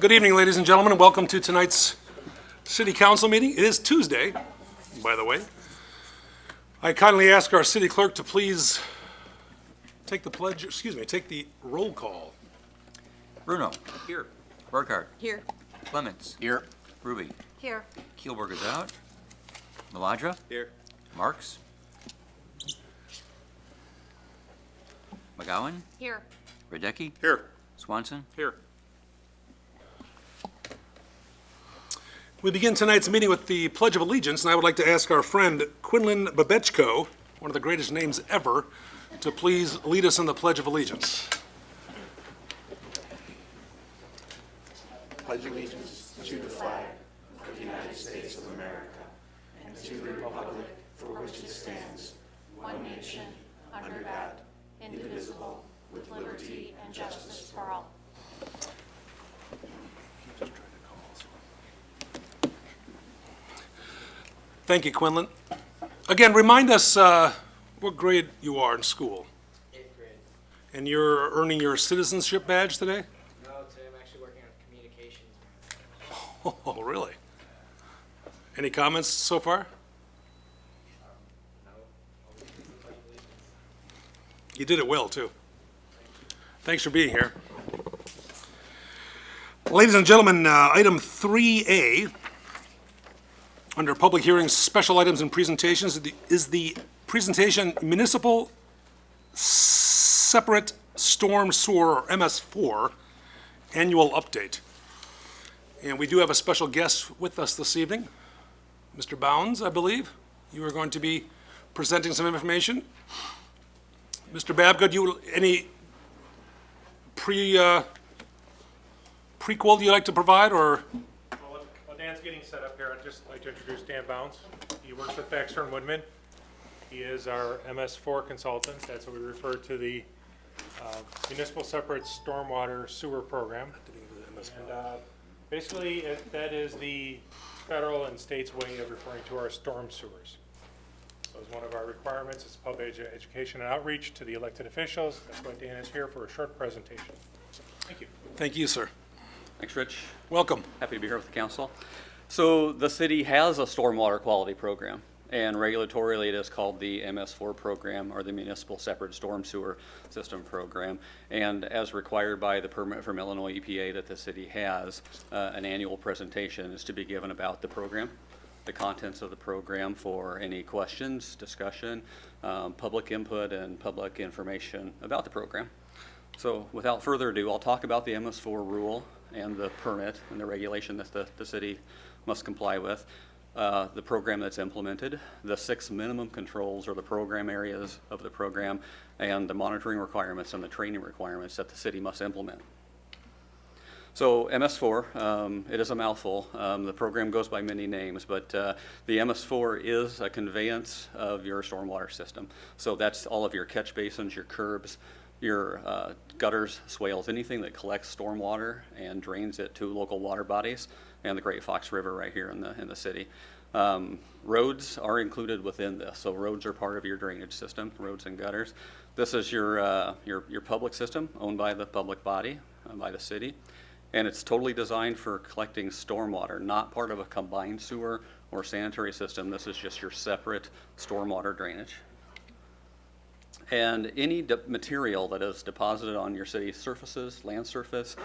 Good evening, ladies and gentlemen, and welcome to tonight's City Council meeting. It is Tuesday, by the way. I kindly ask our city clerk to please take the roll call. Bruno. Here. Burkhardt. Here. Clements. Here. Ruby. Here. Kielberg is out. Maladra. Here. Marks. McGowan. Here. Radecki. Here. Swanson. Here. We begin tonight's meeting with the Pledge of Allegiance, and I would like to ask our friend Quinlan Babechko, one of the greatest names ever, to please lead us in the Pledge of Allegiance. Pledge allegiance to the flag of the United States of America and to the republic for which it stands, one nation, under God, indivisible, with liberty and justice for all. Thank you, Quinlan. Again, remind us what grade you are in school. 8th grade. And you're earning your citizenship badge today? No, today I'm actually working on communications. Oh, really? Any comments so far? No, I'll be using Pledge of Allegiance. You did it well, too. Thanks for being here. Ladies and gentlemen, item 3A, under public hearings, special items and presentations, is the presentation Municipal Separate Storm Sewer, or MS4, Annual Update. And we do have a special guest with us this evening, Mr. Bounds, I believe. You are going to be presenting some information. Mr. Babcock, any prequel you'd like to provide, or? While Dan's getting set up here, I'd just like to introduce Dan Bounds. He works with Baxter and Woodman. He is our MS4 consultant. That's what we refer to the Municipal Separate Stormwater Sewer Program. And basically, that is the federal and state's way of referring to our storm sewers. So it's one of our requirements. It's public education and outreach to the elected officials. That's why Dan is here for a short presentation. Thank you. Thank you, sir. Thanks, Rich. Welcome. Happy to be here with the council. So the city has a stormwater quality program, and regulatorily it is called the MS4 program, or the Municipal Separate Storm Sewer System Program. And as required by the permit from Illinois EPA that the city has, an annual presentation is to be given about the program, the contents of the program for any questions, discussion, public input, and public information about the program. So without further ado, I'll talk about the MS4 rule and the permit and the regulation that the city must comply with, the program that's implemented, the 6 minimum controls or the program areas of the program, and the monitoring requirements and the training requirements that the city must implement. So MS4, it is a mouthful. The program goes by many names, but the MS4 is a conveyance of your stormwater system. So that's all of your catch basins, your curbs, your gutters, swales, anything that collects stormwater and drains it to local water bodies, and the Great Fox River right here in the city. Roads are included within this, so roads are part of your drainage system, roads and gutters. This is your public system owned by the public body, by the city, and it's totally designed for collecting stormwater, not part of a combined sewer or sanitary system. This is just your separate stormwater drainage. And any material that is deposited on your city's surfaces, land surface,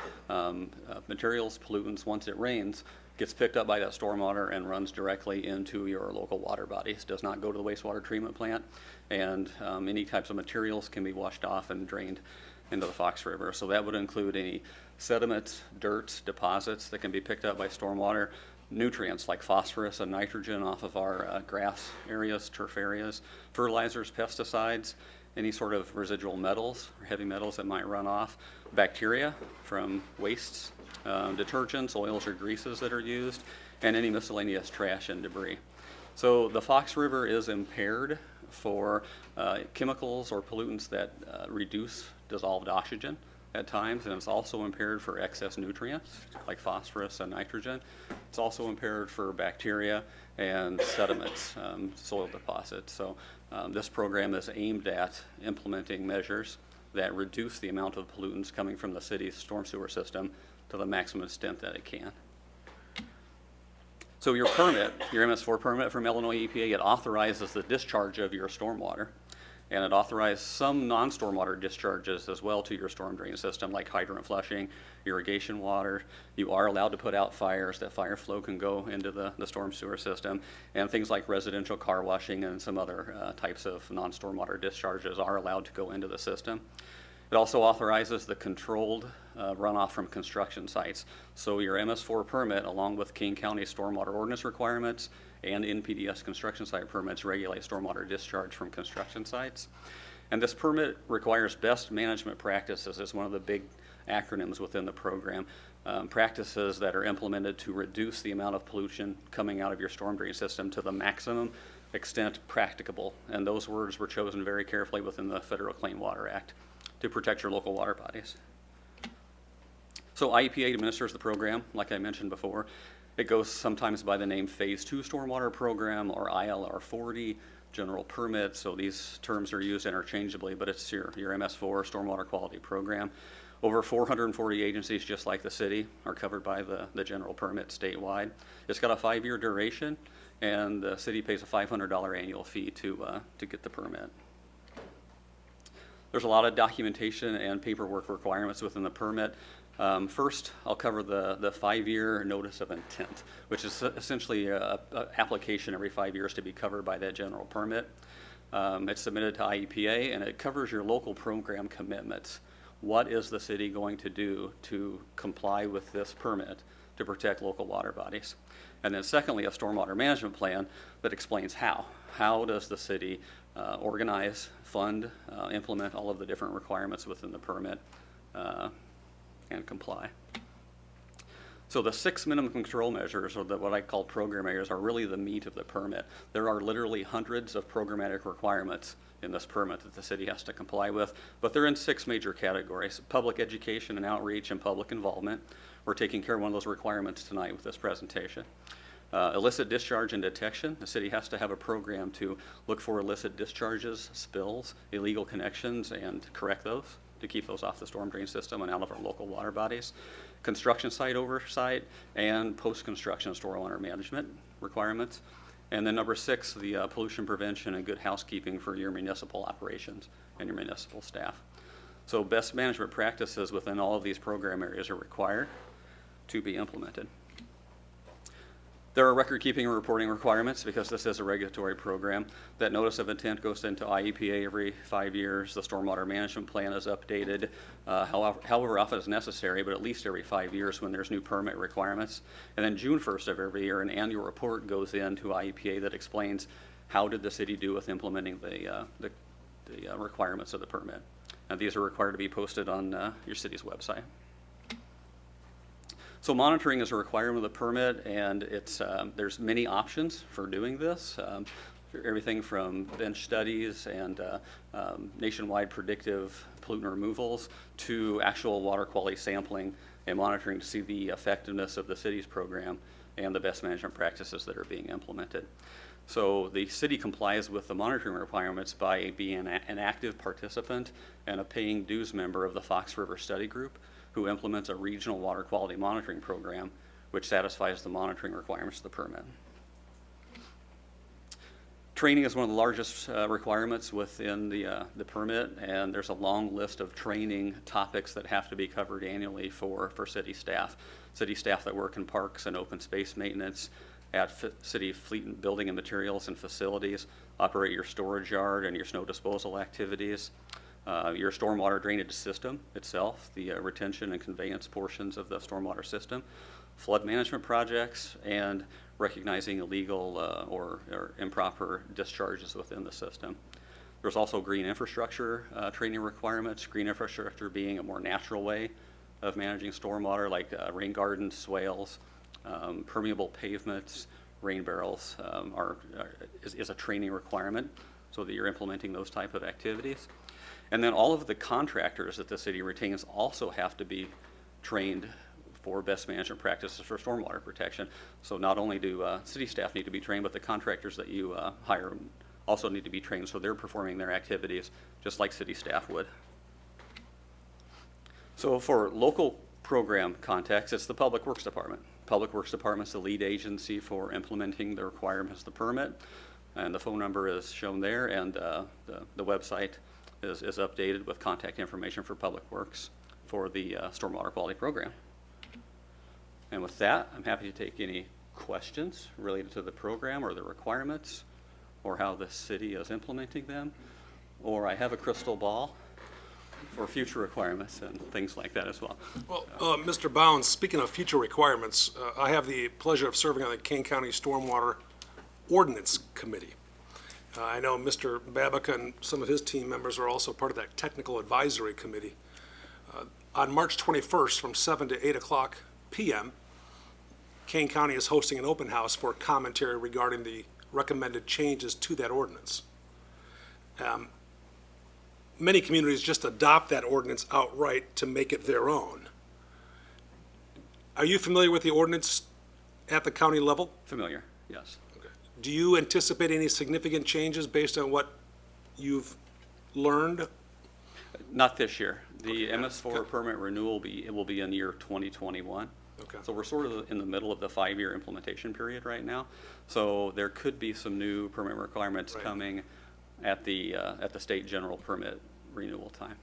materials, pollutants, once it rains, gets picked up by that stormwater and runs directly into your local water bodies. Does not go to the wastewater treatment plant, and any types of materials can be washed off and drained into the Fox River. So that would include any sediments, dirt, deposits that can be picked up by stormwater, nutrients like phosphorus and nitrogen off of our grass areas, turf areas, fertilizers, pesticides, any sort of residual metals or heavy metals that might run off, bacteria from wastes, detergents, oils or greases that are used, and any miscellaneous trash and debris. So the Fox River is impaired for chemicals or pollutants that reduce dissolved oxygen at times, and it's also impaired for excess nutrients like phosphorus and nitrogen. It's also impaired for bacteria and sediments, soil deposits. So this program is aimed at implementing measures that reduce the amount of pollutants coming from the city's storm sewer system to the maximum extent that it can. So your permit, your MS4 permit from Illinois EPA, it authorizes the discharge of your stormwater, and it authorizes some non-stormwater discharges as well to your storm drain system, like hydrant flushing, irrigation water. You are allowed to put out fires. That fire flow can go into the storm sewer system, and things like residential car washing and some other types of non-stormwater discharges are allowed to go into the system. It also authorizes the controlled runoff from construction sites. So your MS4 permit, along with King County stormwater ordinance requirements and NPDES construction site permits, regulate stormwater discharge from construction sites. And this permit requires best management practices. It's one of the big acronyms within the program. Practices that are implemented to reduce the amount of pollution coming out of your storm drain system to the maximum extent practicable. And those words were chosen very carefully within the Federal Clean Water Act to protect your local water bodies. So IEPA administers the program, like I mentioned before. It goes sometimes by the name Phase 2 Stormwater Program or ILR 40, general permit. So these terms are used interchangeably, but it's your MS4 Stormwater Quality Program. Over 440 agencies, just like the city, are covered by the general permit statewide. It's got a 5-year duration, and the city pays a $500 annual fee to get the permit. There's a lot of documentation and paperwork requirements within the permit. First, I'll cover the 5-year notice of intent, which is essentially an application every 5 years to be covered by that general permit. It's submitted to IEPA, and it covers your local program commitments. What is the city going to do to comply with this permit to protect local water bodies? And then secondly, a stormwater management plan that explains how. How does the city organize, fund, implement all of the different requirements within the permit and comply. So the 6 minimum control measures, or what I call program areas, are really the meat of the permit. There are literally hundreds of programmatic requirements in this permit that the city has to comply with, but they're in 6 major categories: public education and outreach and public involvement. We're taking care of one of those requirements tonight with this presentation. Illicit discharge and detection. The city has to have a program to look for illicit discharges, spills, illegal connections, and correct those to keep those off the storm drain system and out of our local water bodies. Construction site oversight and post-construction stormwater management requirements. And then number 6, the pollution prevention and good housekeeping for your municipal operations and your municipal staff. So best management practices within all of these program areas are required to be implemented. There are record-keeping and reporting requirements because this is a regulatory program. That notice of intent goes into IEPA every 5 years. The stormwater management plan is updated however often is necessary, but at least every 5 years when there's new permit requirements. And then June 1st of every year, an annual report goes into IEPA that explains how did the city do with implementing the requirements of the permit. And these are required to be posted on your city's website. So monitoring is a requirement of the permit, and there's many options for doing this. Everything from bench studies and nationwide predictive pollutant removals to actual water quality sampling and monitoring to see the effectiveness of the city's program and the best management practices that are being implemented. So the city complies with the monitoring requirements by being an active participant and a paying dues member of the Fox River Study Group, who implements a regional water quality monitoring program which satisfies the monitoring requirements of the permit. Training is one of the largest requirements within the permit, and there's a long list of training topics that have to be covered annually for city staff. City staff that work in parks and open space maintenance, at city fleet and building and materials and facilities, operate your storage yard and your snow disposal activities, your stormwater drainage system itself, the retention and conveyance portions of the stormwater system, flood management projects, and recognizing illegal or improper discharges within the system. There's also green infrastructure training requirements, green infrastructure being a more natural way of managing stormwater, like rain gardens, swales, permeable pavements, rain barrels is a training requirement so that you're implementing those type of activities. And then all of the contractors that the city retains also have to be trained for best management practices for stormwater protection. So not only do city staff need to be trained, but the contractors that you hire also need to be trained so they're performing their activities just like city staff would. So for local program context, it's the Public Works Department. Public Works Department's the lead agency for implementing the requirements of the permit, and the phone number is shown there, and the website is updated with contact information for Public Works for the stormwater quality program. And with that, I'm happy to take any questions related to the program or the requirements or how the city is implementing them, or I have a crystal ball for future requirements and things like that as well. Well, Mr. Bounds, speaking of future requirements, I have the pleasure of serving on the Kane County Stormwater Ordinance Committee. I know Mr. Babica and some of his team members are also part of that Technical Advisory Committee. On March 21st, from 7 to 8 o'clock p.m., Kane County is hosting an open house for commentary regarding the recommended changes to that ordinance. Many communities just adopt that ordinance outright to make it their own. Are you familiar with the ordinance at the county level? Familiar, yes. Okay. Do you anticipate any significant changes based on what you've learned? Not this year. The Okay. MS4 permit renewal will be in year 2021. Okay. So we're sort of in the middle of the 5-year implementation period right now. So there could be some new permit requirements Right. coming at the state general permit renewal time.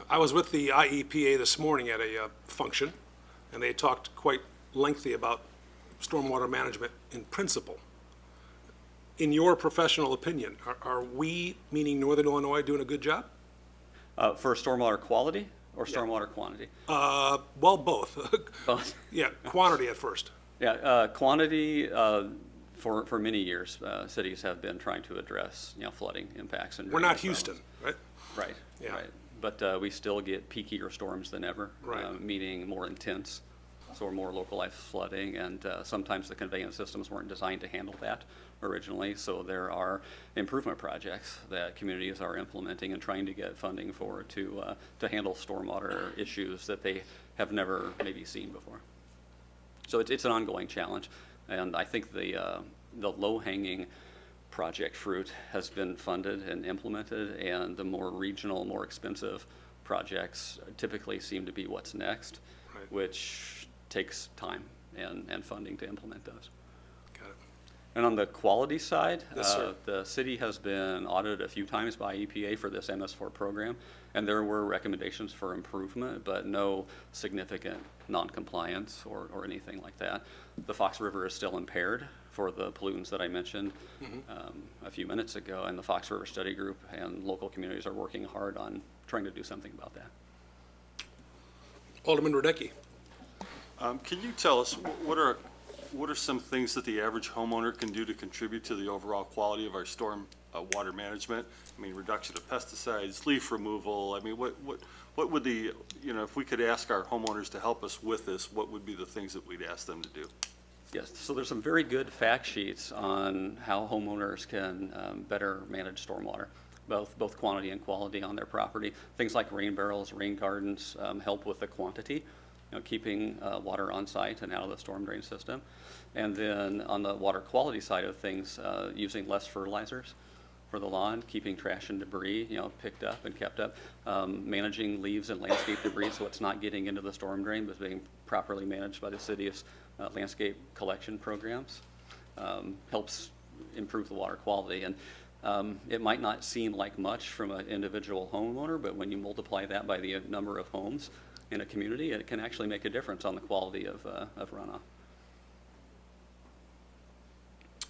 I was with the IEPA this morning at a function, and they talked quite lengthy about stormwater management in principle. In your professional opinion, are we, meaning Northern Illinois, doing a good job? For stormwater quality or stormwater quantity? Well, both. Both. Yeah, quantity at first. Yeah, quantity, for many years, cities have been trying to address, flooding impacts and We're not drainage Houston, right? problems. Right, Yeah. right. But we still get peakier storms than ever. Right. Meaning more intense, so more localized flooding, and sometimes the conveyance systems weren't designed to handle that originally. So there are improvement projects that communities are implementing and trying to get funding for to handle stormwater issues that they have never maybe seen before. So it's an ongoing challenge, and I think the low-hanging project fruit has been funded and implemented, and the more regional, more expensive projects typically seem to be what's next, Right. which takes time and funding to implement those. Got it. And on the quality side, Yes, sir. the city has been audited a few times by EPA for this MS4 program, and there were recommendations for improvement, but no significant non-compliance or anything like that. The Fox River is still impaired for the pollutants that I mentioned a few minutes ago, and the Fox River Study Group and local communities are working hard on trying to do something about that. Alderman Radecki. Can you tell us, what are some things that the average homeowner can do to contribute to the overall quality of our storm water management? I mean, reduction of pesticides, leaf removal. I mean, what would if we could ask our homeowners to help us with this, what would be the things that we'd ask them to do? Yes, so there's some very good fact sheets on how homeowners can better manage stormwater, both quantity and quality on their property. Things like rain barrels, rain gardens help with the quantity, keeping water on site and out of the storm drain system. And then on the water quality side of things, using less fertilizers for the lawn, keeping trash and debris, picked up and kept up, managing leaves and landscape debris so it's not getting into the storm drain, but being properly managed by the city's landscape collection programs, helps improve the water quality. And it might not seem like much from an individual homeowner, but when you multiply that by the number of homes in a community, it can actually make a difference on the quality of runoff.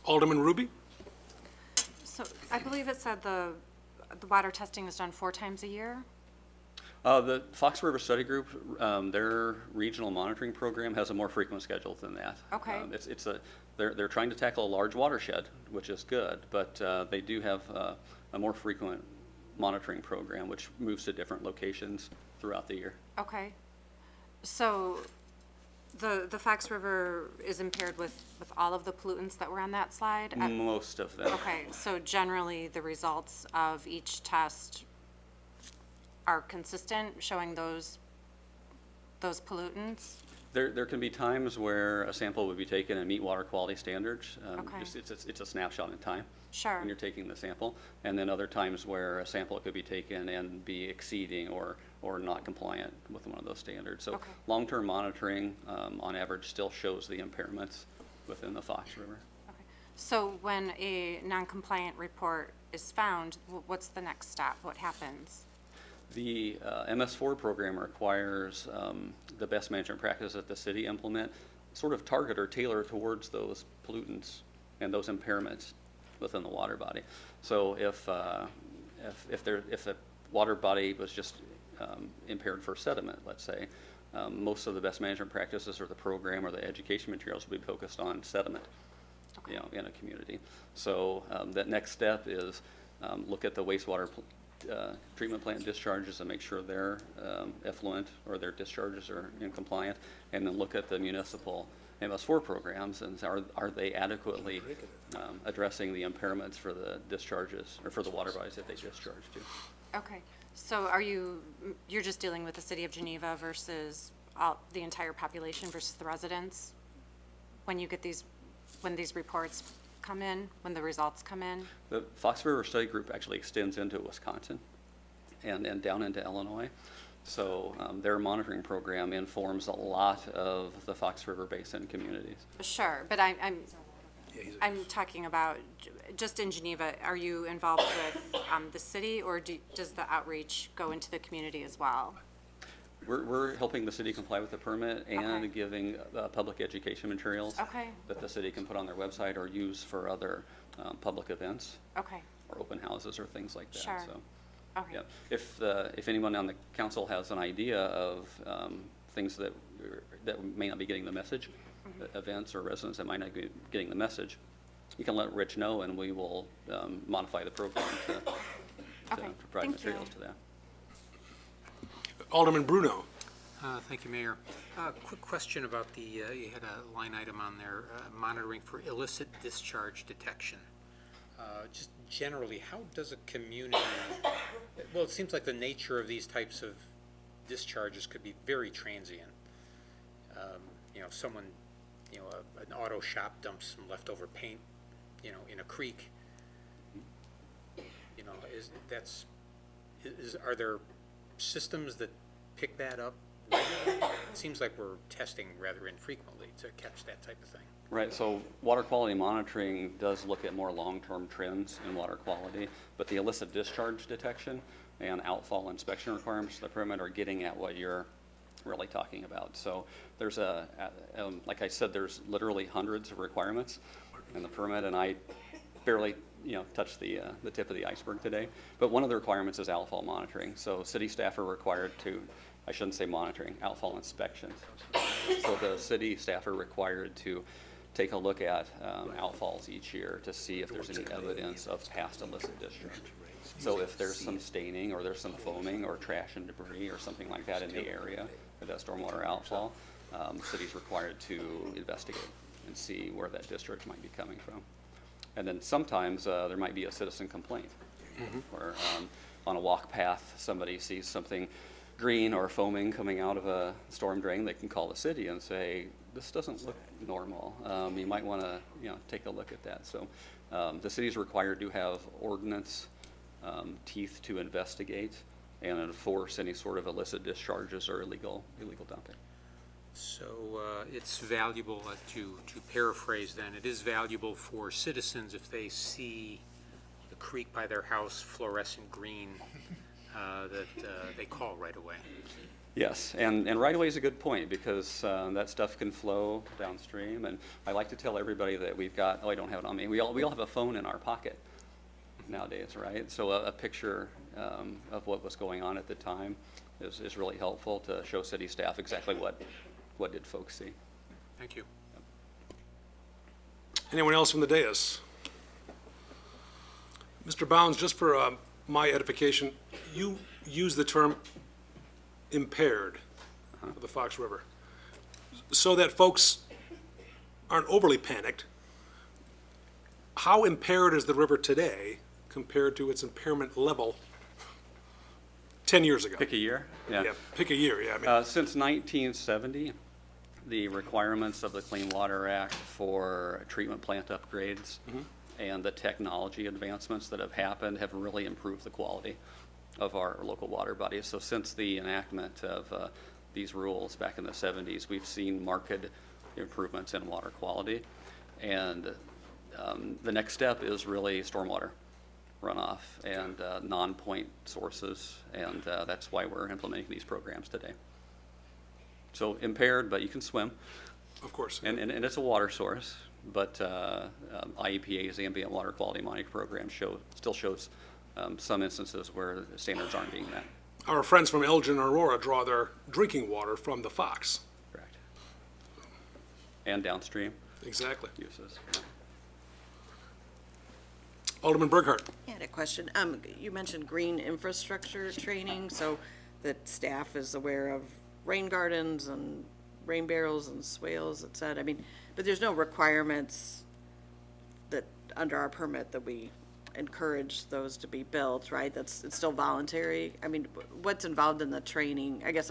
Alderman Ruby. So I believe it said the water testing is done 4 times a year? The Fox River Study Group, their regional monitoring program has a more frequent schedule than that. Okay. They're trying to tackle a large watershed, which is good, but they do have a more frequent monitoring program, which moves to different locations throughout the year. Okay. So the Fox River is impaired with all of the pollutants that were on that slide? Most of them. Okay, so generally the results of each test are consistent, showing those pollutants? There can be times where a sample would be taken and meet water quality standards. Okay. It's a snapshot in time. Sure. when you're taking the sample, and then other times where a sample could be taken and be exceeding or not compliant with one of those standards. So Okay. long-term monitoring, on average, still shows the impairments within the Fox River. Okay. So when a non-compliant report is found, what's the next step? What happens? The MS4 program requires the best management practice that the city implement, sort of target or tailor towards those pollutants and those impairments within the water body. So if the water body was just impaired for sediment, let's say, most of the best management practices or the program or the education materials will be focused on sediment, you know, in a community. So that next step is look at the wastewater treatment plant discharges and make sure they're effluent or their discharges are in compliant, and then look at the municipal MS4 programs and are they adequately addressing the impairments for the discharges or for the water bodies that they discharge to. Okay, so you're just dealing with the city of Geneva versus the entire population versus the residents? When you get when these reports come in, when the results come in? The Fox River Study Group actually extends into Wisconsin and down into Illinois. So their monitoring program informs a lot of the Fox River Basin communities. Sure, but I'm talking about just in Geneva. Are you involved with the city, or does the outreach go into the community as well? We're helping the city comply with the permit and Okay. giving public education materials Okay. that the city can put on their website or use for other public events Okay, or open houses or things like that. Sure. So, okay. yeah. If anyone on the council has an idea of things that may not be getting the message, Mm-hmm. events or residents that might not be getting the message, you can let Rich know, and we will modify the program to Okay, provide thank you. materials to that. Alderman Bruno. Thank you, Mayor. Quick question about you had a line item on there, monitoring for illicit discharge detection. Just generally, how does a community, well, it seems like the nature of these types of discharges could be very transient. You know, someone, you know, an auto shop dumps some leftover paint, you know, in a creek. You know, are there systems that pick that up regularly? It seems like we're testing rather infrequently to catch that type of thing. Right, so water quality monitoring does look at more long-term trends in water quality, but the illicit discharge detection and outfall inspection requirements of the permit are getting at what you're really talking about. So there's like I said, there's literally hundreds of requirements in the permit, and I barely, you know, touched the tip of the iceberg today. But one of the requirements is outfall monitoring. So city staff are required to, I shouldn't say monitoring, outfall inspections. So the city staff are required to take a look at outfalls each year to see if there's any evidence of past illicit discharge. So if there's some staining or there's some foaming or trash and debris or something like that in the area of that stormwater outfall, the city's required to investigate and see where that discharge might be coming from. And then sometimes there might be a citizen complaint where on a walk path somebody sees something green or foaming coming out of a storm drain. They can call the city and say, this doesn't look normal. You might want to, you know, take a look at that. So the city's required to have ordinance teeth to investigate and enforce any sort of illicit discharges or illegal dumping. So it's valuable, to paraphrase then, it is valuable for citizens if they see the creek by their house fluorescent green, that they call right away. Yes, and right away is a good point because that stuff can flow downstream. And I like to tell everybody that we've got, oh, I don't have it on me, we all have a phone in our pocket nowadays, right? So a picture of what was going on at the time is really helpful to show city staff exactly what did folks see. Thank you. Anyone else from the dais? Mr. Bounds, just for my edification, you use the term impaired for the Fox River, so that folks aren't overly panicked. How impaired is the river today compared to its impairment level 10 years ago? Pick a year? Yeah, pick a year, yeah. I mean, Since 1970, the requirements of the Clean Water Act for treatment plant upgrades and the technology advancements that have happened have really improved the quality of our local water bodies. So since the enactment of these rules back in the 70s, we've seen marked improvements in water quality. And the next step is really stormwater runoff and non-point sources, and that's why we're implementing these programs today. So impaired, but you can swim, Of course. and it's a water source, but IEPA's ambient water quality monitoring program still shows some instances where the standards aren't being met. Our friends from Elgin and Aurora draw their drinking water from the Fox. Correct. And downstream Exactly. uses. Alderman Burkhart. I had a question. You mentioned green infrastructure training, so that staff is aware of rain gardens and rain barrels and swales, et cetera. I mean, but there's no requirements that, under our permit, that we encourage those to be built, right? It's still voluntary. I mean, what's involved in the training? I guess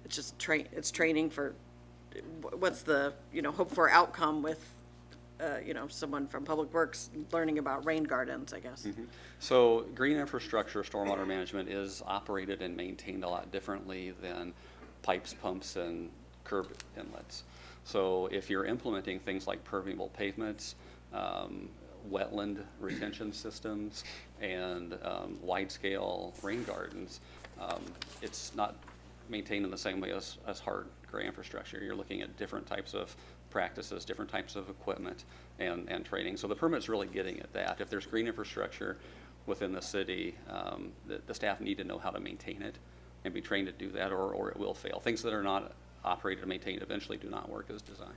it's just it's training for, what's the, hope for outcome with, someone from Public Works learning about rain gardens, I guess. So green infrastructure, stormwater management is operated and maintained a lot differently than pipes, pumps, and curb inlets. So if you're implementing things like permeable pavements, wetland retention systems, and wide-scale rain gardens, it's not maintained in the same way as hard gray infrastructure. You're looking at different types of practices, different types of equipment and training. So the permit's really getting at that. If there's green infrastructure within the city, the staff need to know how to maintain it and be trained to do that, or it will fail. Things that are not operated and maintained eventually do not work as designed.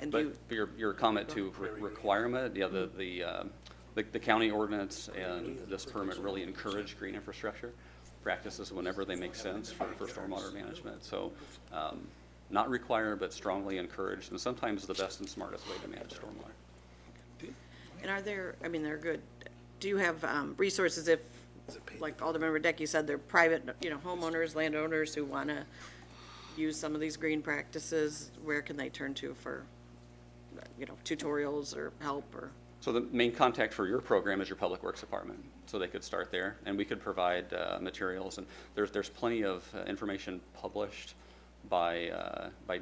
And But your comment to requirement, yeah, the county ordinance and this permit really encourage green infrastructure practices whenever they make sense for stormwater management. So not required, but strongly encouraged, and sometimes the best and smartest way to manage stormwater. And are there, I mean, they're good, do you have resources if, like Alderman Radecki said, they're private, homeowners, landowners who want to use some of these green practices, where can they turn to for, tutorials or help or? So the main contact for your program is your Public Works Department, so they could start there, and we could provide materials, and there's plenty of information published by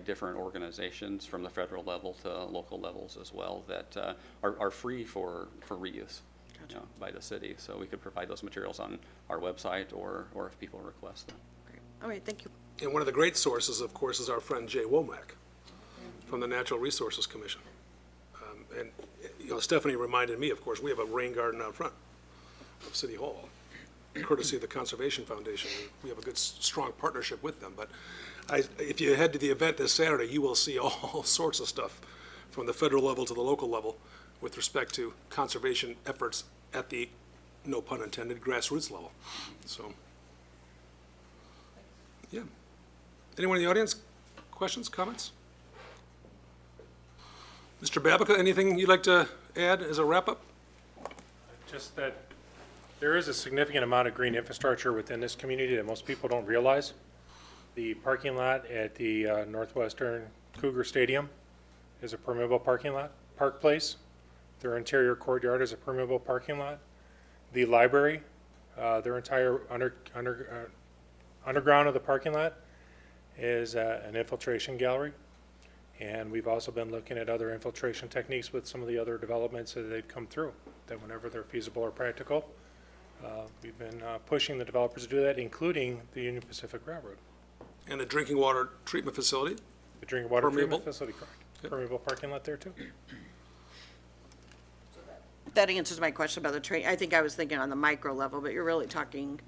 different organizations from the federal level to local levels as well that are free for reuse. Gotcha. By the city, so we could provide those materials on our website or if people request them. Great. All right, thank you. And one of the great sources, of course, is our friend Jay Womack from the Natural Resources Commission. And Stephanie reminded me, of course, we have a rain garden out front of City Hall, courtesy of the Conservation Foundation. We have a good, strong partnership with them. But if you head to the event this Saturday, you will see all sorts of stuff from the federal level to the local level with respect to conservation efforts at the, no pun intended, grassroots level. So, yeah. Anyone in the audience? Questions, comments? Mr. Babica, anything you'd like to add as a wrap-up? Just that there is a significant amount of green infrastructure within this community that most people don't realize. The parking lot at the Northwestern Cougar Stadium is a permeable parking lot. Park Place, their interior courtyard is a permeable parking lot. The library, their entire underground of the parking lot is an infiltration gallery. And we've also been looking at other infiltration techniques with some of the other developments that they've come through, that whenever they're feasible or practical, we've been pushing the developers to do that, including the Union Pacific Railroad. And the drinking water treatment facility? The drinking water Permeable? treatment facility, correct. Yep. Permeable parking lot there too. That answers my question about the train. I think I was thinking on the micro level, but you're really talking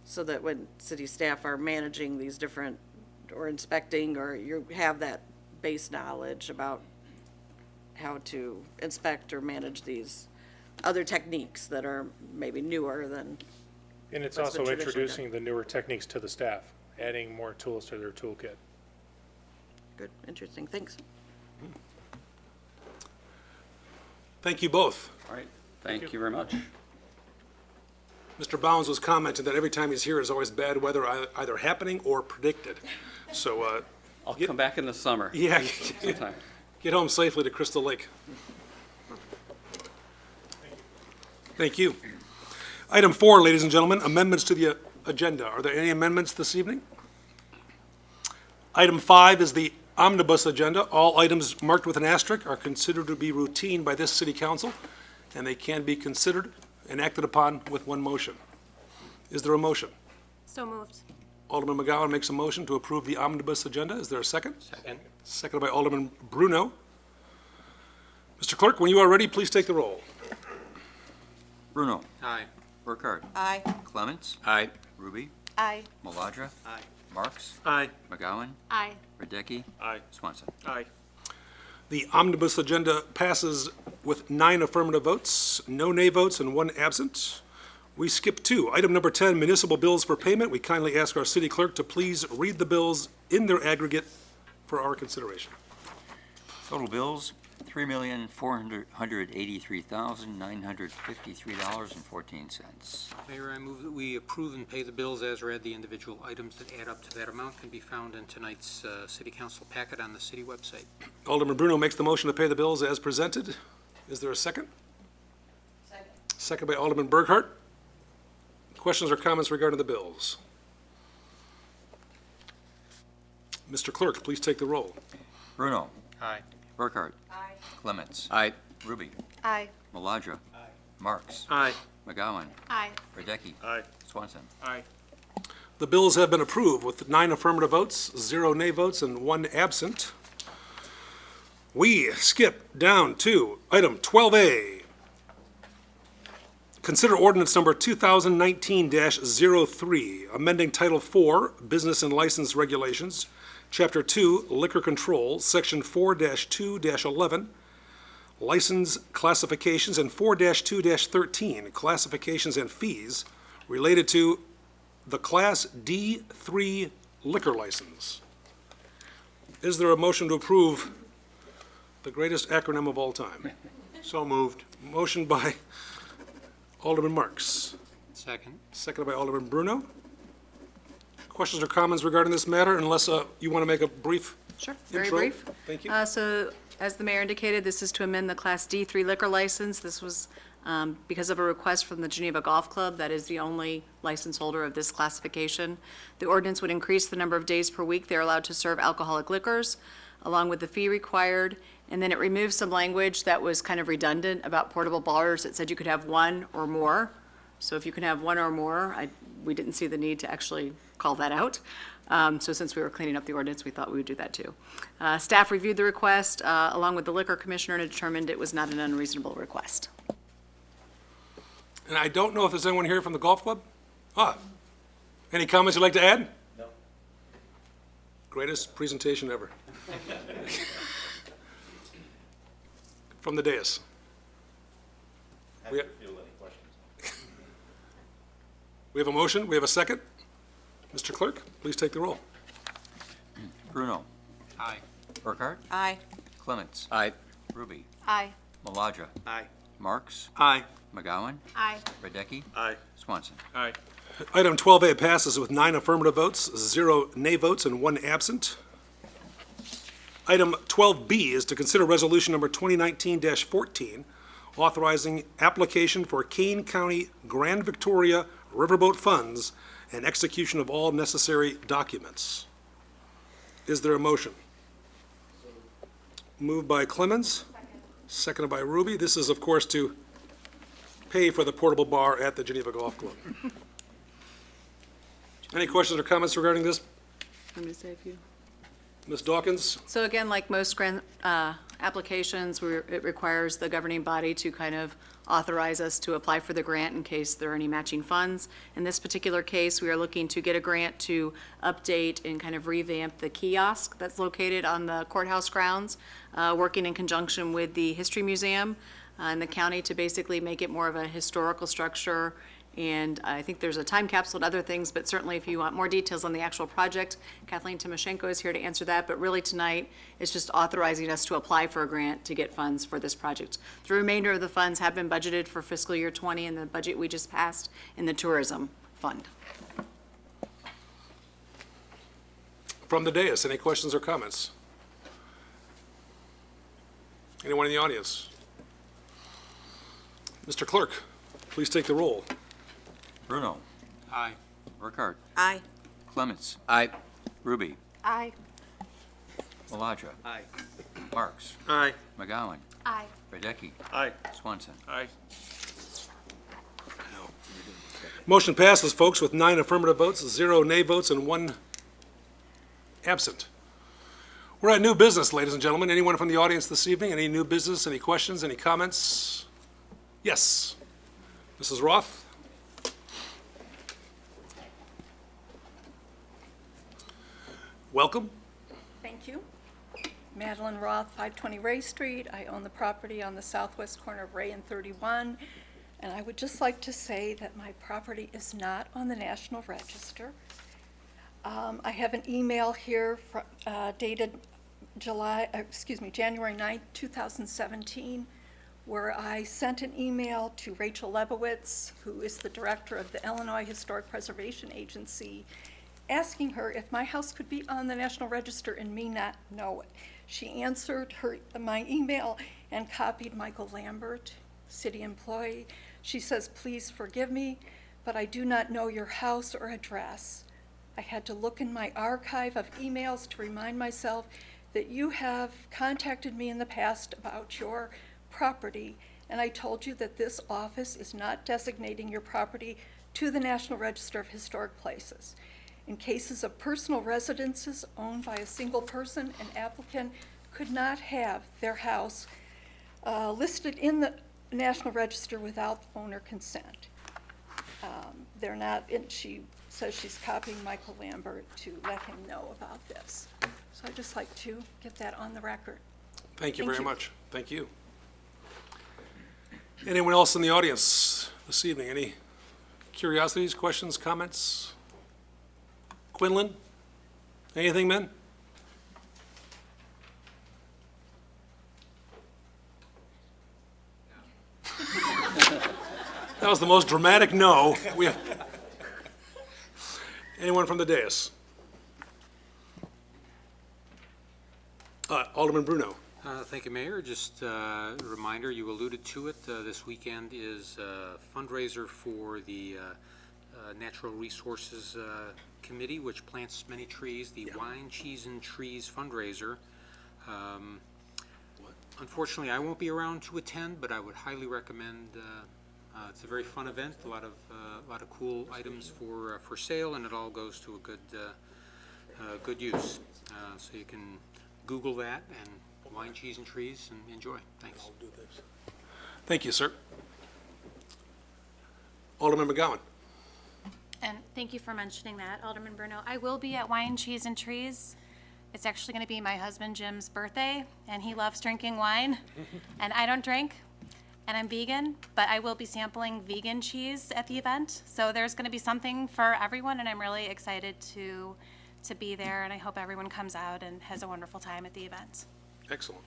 so that when city staff are managing these different, or inspecting, or you have that base knowledge about how to inspect or manage these other techniques that are maybe newer than. And it's what's been also traditionally done. introducing the newer techniques to the staff, adding more tools to their toolkit. Good, interesting, thanks. Thank you both. All right, thank you very much. Mr. Bounds was commenting that every time he's here is always bad weather either happening or predicted. So, I'll come back in the summer yeah, sometime. get home safely to Crystal Lake. Thank you. Item 4, ladies and gentlemen, amendments to the agenda. Are there any amendments this evening? Item 5 is the omnibus agenda. All items marked with an asterisk are considered to be routine by this city council, and they can be considered and acted upon with one motion. Is there a motion? So moved. Alderman McGowan makes a motion to approve the omnibus agenda. Is there a second? Second. Seconded by Alderman Bruno. Mr. Clerk, when you are ready, please take the roll. Bruno. Aye. Burkhart. Aye. Clements. Aye. Ruby. Aye. Maladra. Aye. Marks. Aye. McGowan. Aye. Radecki. Aye. Swanson. Aye. The omnibus agenda passes with 9 affirmative votes, no nay votes, and 1 absent. We skip 2. Item number 10, municipal bills for payment. We kindly ask our city clerk to please read the bills in their aggregate for our consideration. Total bills, $3,483,953.14. Mayor, I move that we approve and pay the bills as read. The individual items that add up to that amount can be found in tonight's city council packet on the city website. Alderman Bruno makes the motion to pay the bills as presented. Is there a second? Second. Second by Alderman Burkhart. Questions or comments regarding the bills? Mr. Clerk, please take the roll. Bruno. Aye. Burkhart. Aye. Clements. Aye. Ruby. Aye. Maladra. Marks. Aye. McGowan. Aye. Radecki. Aye. Swanson. Aye. The bills have been approved with 9 affirmative votes, 0 nay votes, and 1 absent. We skip down to item 12A. Consider ordinance number 2019-03, amending Title IV, Business and License Regulations, Chapter 2, Liquor Control, Section 4-2-11, License Classifications, and 4-2-13, Classifications and Fees related to the Class D3 liquor license. Is there a motion to approve the greatest acronym of all time? So moved. Motion by Alderman Marks, Second. seconded by Alderman Bruno. Questions or comments regarding this matter, unless you want to make a brief Sure, very intro? brief. Thank you. So, as the mayor indicated, this is to amend the Class D3 liquor license. This was because of a request from the Geneva Golf Club, that is the only license holder of this classification. The ordinance would increase the number of days per week they're allowed to serve alcoholic liquors, along with the fee required, and then it removes some language that was kind of redundant about portable bars. It said you could have 1 or more. So if you can have 1 or more, we didn't see the need to actually call that out. So since we were cleaning up the ordinance, we thought we would do that too. Staff reviewed the request along with the liquor commissioner and determined it was not an unreasonable request. And I don't know if there's anyone here from the golf club? Any comments you'd like to add? No. Greatest presentation ever. From the dais. We have a motion, we have a second. Mr. Clerk, please take the roll. Bruno. Aye. Burkhart. Aye. Clements. Aye. Ruby. Aye. Maladra. Aye. Marks. Aye. McGowan. Aye. Radecki. Aye. Swanson. Aye. Item 12A passes with 9 affirmative votes, 0 nay votes, and 1 absent. Item 12B is to consider resolution number 2019-14, authorizing application for Kane County Grand Victoria Riverboat funds and execution of all necessary documents. Is there a motion? Moved by Clemens, seconded by Ruby. This is, of course, to pay for the portable bar at the Geneva Golf Club. Any questions or comments regarding this? Let me say a few. Ms. Dawkins? So again, like most grant applications, it requires the governing body to kind of authorize us to apply for the grant in case there are any matching funds. In this particular case, we are looking to get a grant to update and kind of revamp the kiosk that's located on the courthouse grounds, working in conjunction with the History Museum and the county to basically make it more of a historical structure. And I think there's a time capsule and other things, but certainly if you want more details on the actual project, Kathleen Timoshenko is here to answer that. But really tonight, it's just authorizing us to apply for a grant to get funds for this project. The remainder of the funds have been budgeted for fiscal year 20 in the budget we just passed in the tourism fund. From the dais, any questions or comments? Anyone in the audience? Mr. Clerk, Please take the roll. Bruno. Aye. Burkhart. Aye. Clements. Aye. Ruby. Aye. Maladra. Aye. Marks. Aye. McGowan. Aye. Radecki. Aye. Swanson. Aye. Motion passes, folks, with 9 affirmative votes, 0 nay votes, and 1 absent. We're at new business, ladies and gentlemen. Anyone from the audience this evening? Any new business, any questions, any comments? Yes. Mrs. Roth? Welcome. Thank you. Madeline Roth, 520 Ray Street. I own the property on the southwest corner of Ray and 31. And I would just like to say that my property is not on the National Register. I have an email here dated January 9th, 2017, where I sent an email to Rachel Lebowitz, who is the director of the Illinois Historic Preservation Agency, asking her if my house could be on the National Register and me not know it. She answered my email and copied Michael Lambert, city employee. She says, "Please forgive me, but I do not know your house or address. I had to look in my archive of emails to remind myself that you have contacted me in the past about your property, and I told you that this office is not designating your property to the National Register of Historic Places. In cases of personal residences owned by a single person, an applicant could not have their house listed in the National Register without owner consent." They're not, and she says she's copying Michael Lambert to let him know about this. So I'd just like to get that on the record. Thank you Thank very you. much. Thank you. Anyone else in the audience this evening? Any curiosities, questions, comments? Quinlan? Anything, men? That was the most dramatic no. We have. Anyone from the dais? Alderman Bruno. Thank you, Mayor. Just a reminder, you alluded to it, this weekend is a fundraiser for the Natural Resources Committee, which plants many trees, the Wine, Cheese, and Trees fundraiser. Unfortunately, I won't be around to attend, but I would highly recommend. It's a very fun event, a lot of cool items for sale, and it all goes to a good use. So you can Google that and Wine, Cheese, and Trees and enjoy. Thanks. Thank you, sir. Alderman McGowan. And thank you for mentioning that, Alderman Bruno. I will be at Wine, Cheese, and Trees. It's actually going to be my husband Jim's birthday, and he loves drinking wine, and I don't drink, and I'm vegan, but I will be sampling vegan cheese at the event. So there's going to be something for everyone, and I'm really excited to be there, and I hope everyone comes out and has a wonderful time at the event. Excellent.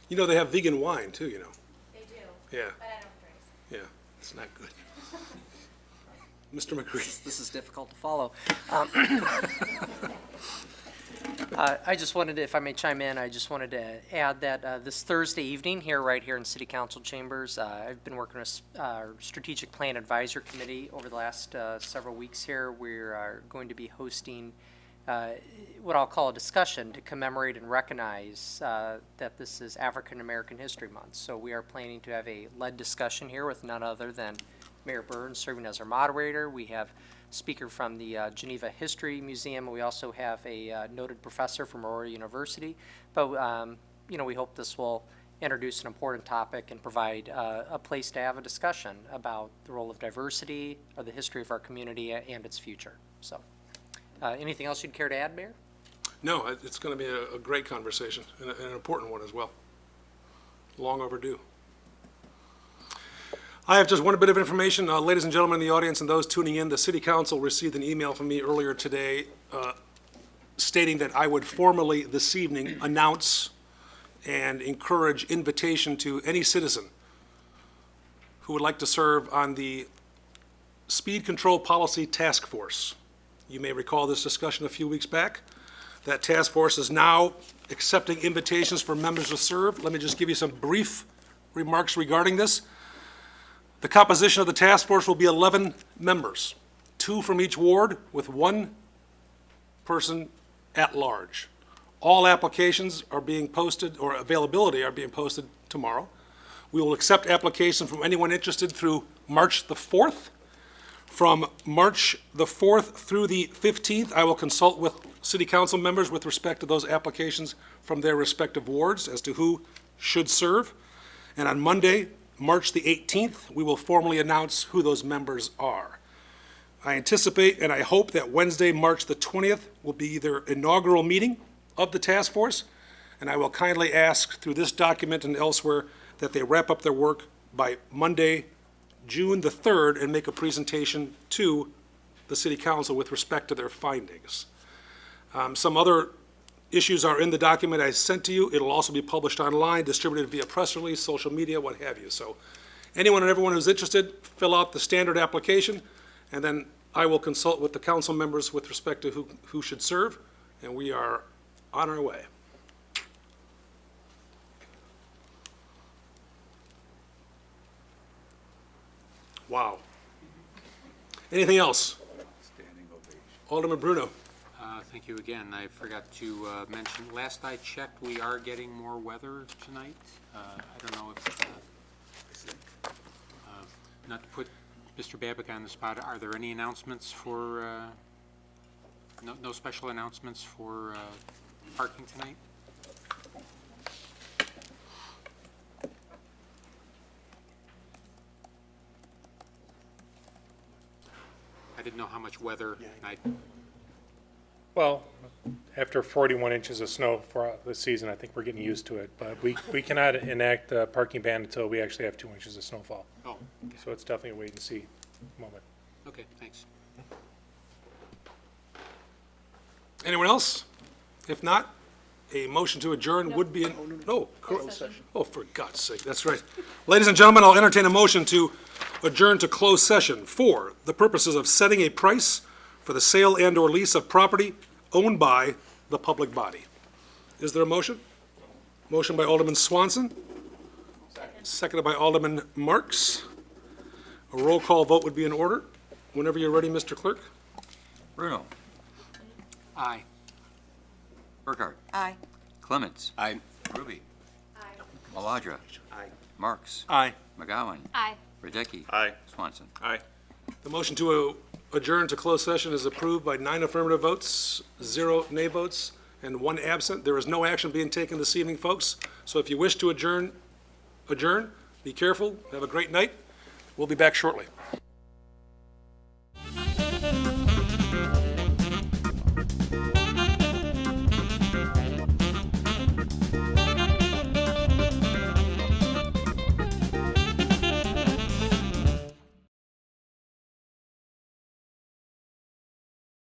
You know, they have vegan wine, too, you know. They do. Yeah, But I don't drink. yeah, it's not good. Mr. McCree. This is difficult to follow. I just wanted to, if I may chime in, I just wanted to add that this Thursday evening right here in City Council chambers, I've been working with our Strategic Plan Advisor Committee over the last several weeks here. We are going to be hosting what I'll call a discussion to commemorate and recognize that this is African American History Month. So we are planning to have a lead discussion here with none other than Mayor Burns serving as our moderator. We have a speaker from the Geneva History Museum. We also have a noted professor from Aurora University. But, you know, we hope this will introduce an important topic and provide a place to have a discussion about the role of diversity, or the history of our community and its future. So, anything else you'd care to add, Mayor? No, it's going to be a great conversation, and an important one as well. Long overdue. I have just one bit of information. Ladies and gentlemen in the audience and those tuning in, the City Council received an email from me earlier today stating that I would formally this evening announce and encourage invitation to any citizen who would like to serve on the Speed Control Policy Task Force. You may recall this discussion a few weeks back. That task force is now accepting invitations for members to serve. Let me just give you some brief remarks regarding this. The composition of the task force will be 11 members, 2 from each ward with 1 person at large. All applications are being posted, or availability are being posted tomorrow. We will accept applications from anyone interested through March the 4th. From March the 4th through the 15th, I will consult with city council members with respect to those applications from their respective wards as to who should serve. And on Monday, March the 18th, we will formally announce who those members are. I anticipate and I hope that Wednesday, March the 20th, will be their inaugural meeting of the task force, and I will kindly ask through this document and elsewhere that they wrap up their work by Monday, June the 3rd, and make a presentation to the city council with respect to their findings. Some other issues are in the document I sent to you. It'll also be published online, distributed via press release, social media, what have you. So anyone and everyone who's interested, fill out the standard application, and then I will consult with the council members with respect to who should serve, and we are on our way. Wow. Anything else? Alderman Bruno. Thank you again. I forgot to mention, last I checked, we are getting more weather tonight. I don't know if, not to put Mr. Babick on the spot, are there any announcements for, no special announcements for parking tonight? I didn't know how much weather tonight. Well, after 41 inches of snow for the season, I think we're getting used to it. But we cannot enact the parking ban until we actually have 2 inches of snowfall. Oh, okay. So it's definitely a wait and see moment. Okay, thanks. Anyone else? If not, a motion to adjourn would be, no, oh, for God's sake, that's right. Ladies and gentlemen, I'll entertain a motion to adjourn to closed session for the purposes of setting a price for the sale and/or lease of property owned by the public body. Is there a motion? Motion by Alderman Swanson. Seconded by Alderman Marks. A roll call vote would be in order. Whenever you're ready, Mr. Clerk. Bruno. Aye. Burkhart. Aye. Clements. Aye. Ruby. Maladra. Aye. Marks. Aye. McGowan. Aye. Radecki. Aye. Swanson. Aye. The motion to adjourn to closed session is approved by 9 affirmative votes, 0 nay votes, and 1 absent. There is no action being taken this evening, folks. So if you wish to adjourn. Be careful. Have a great night. We'll be back shortly.